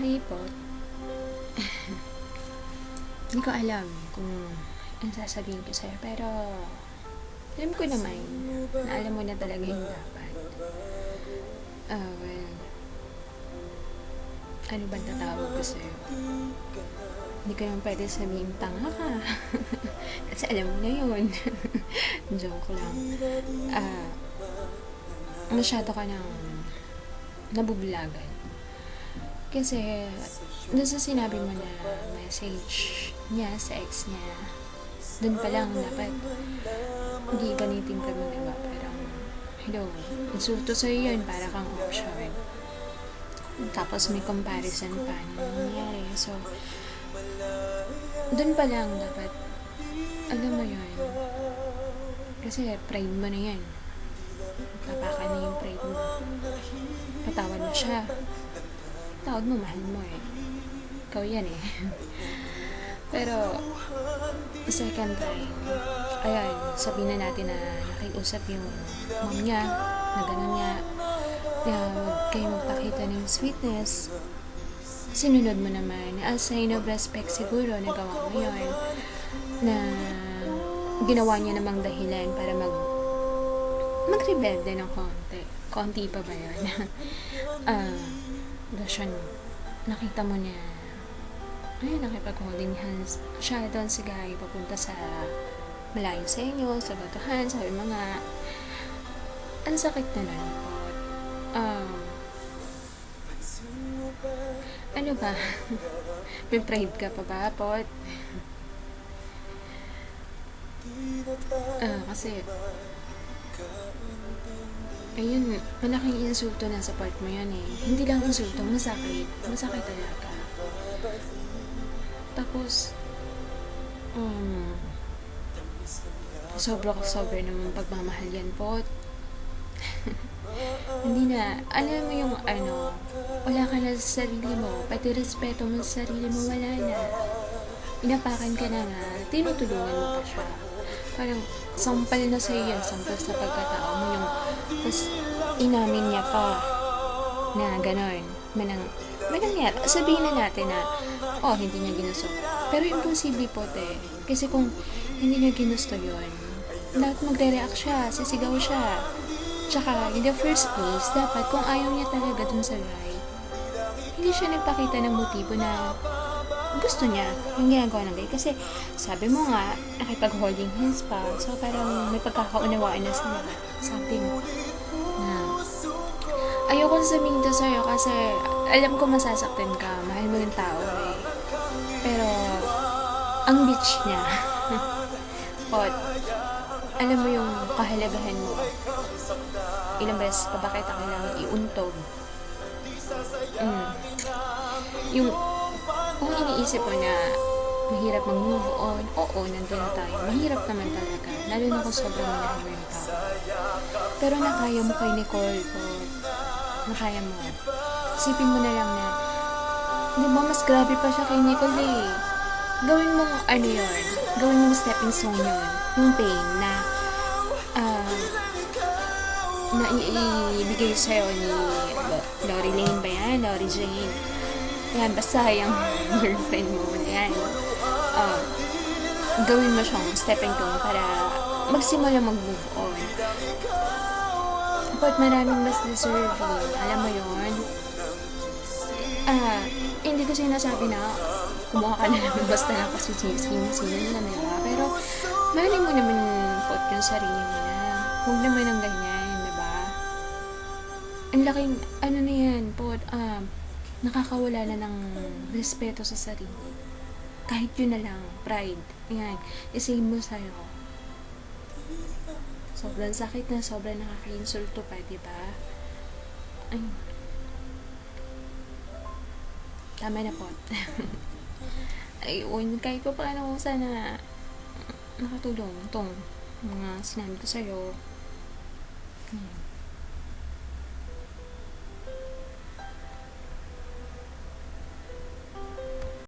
Hi po. Hindi ko alam kung ang sasabihin ko sa'yo, pero alam ko naman na alam mo na talaga yung dapat. Well, ano bang tatawag ko sa'yo? Hindi ko naman pwede sabihin tanga ka. Kasi alam mo na yun. Joke lang. Masyado ka nang nabubulagan. Kasi doon sa sinabi mo na message niya sa ex niya, doon pa lang dapat hindi ganitin ka mo, diba? Parang, hello, insulto sa'yo yun, para kang option. Tapos may comparison pa na nangyayari. So, doon pa lang dapat, alam mo yun, kasi pride mo na yan. Tapakan na yung pride mo. Patawad mo siya. Tawad mo, mahal mo eh. Ikaw yan eh. Pero, second time, ayan, sabihin na natin na nakiusap yung mom niya, na gano'n nga, na huwag kayo magpakita ng sweetness. Sinunod mo naman, as sign of respect siguro, nagawa mo yun, na ginawa niya namang dahilan para mag-rebelde ng konti. Konti pa ba yun? Dasyon, nakita mo na, ay, nakipag-holding hands siya doon si Guy, papunta sa malayo sa inyo, sa batuhan, sabi mo nga, ang sakit na nun po. Ano ba? May pride ka pa ba, Pot? Kasi, ayun, malaking insulto na sa part mo yan eh. Hindi lang insulto, masakit. Masakit talaga. Tapos, sobra naman pagmamahal yan, Pot. Hindi na, alam mo yung wala ka na sa sarili mo, pati respeto mo sa sarili mo, wala na. Inapakan ka na nga, tinutulungan mo pa siya. Parang, sampal na sa iyo, sampal sa pagkatao mo yung, tapos, inamin niya pa, na gano'n, manangyari. Sabihin na natin na, hindi niya ginusto. Pero imposible po, te. Kasi kung hindi niya ginusto yun, lahat magre-react siya, sisigaw siya. Tsaka, in the first place, dapat kung ayaw niya talaga dun sa guy, hindi siya nagpakita ng motibo na gusto niya yung ginagawa ng guy. Kasi, sabi mo nga, nakipag-holding hands pa, so parang may pagkakaunawaan na sa lahat. Something na ayoko sabihin to sa'yo kasi alam ko masasaktan ka, mahal mo yung tao eh. Pero, ang bitch niya, Pot, alam mo yung kahalagahan mo. Ilang beses pa ba kita kailangan iuntog? Yung, kung iniisip mo na mahirap mag-move on, oo, nandun na tayo. Mahirap naman talaga. Lalo na kung sobrang minahal mo yung tao. Pero nakaya mo kay Nicole, Pot. Nakaya mo. Isipin mo na lang na, di ba mas grabe pa siya kay Nicole eh. Gawin mong yun. Gawin mong stepping stone yun. Yung pain na ibigay sa'yo ni Lori Lane ba yan? Lori Jane. Yan, basta yung girlfriend mo na yan. Gawin mo siyang stepping stone para magsimula mag-move on. But maraming mas deserving. Alam mo yun? Hindi ko sinasabi na kumuha ka na naman basta lang kasi sino na nila. Pero, mahalin mo naman Pot yung sarili mo na. Huwag naman ang ganyan, diba? Ang laking, na yan, Pot, nakakawala na ng respeto sa sarili. Kahit yun na lang, pride. Yan, isave mo sa'yo. Sobrang sakit na, sobrang nakaka-insulto pa, diba? Ay, tama na, Pot. Ayun, kahit pa paano sana nakatulong itong mga sinabi ko sa'yo.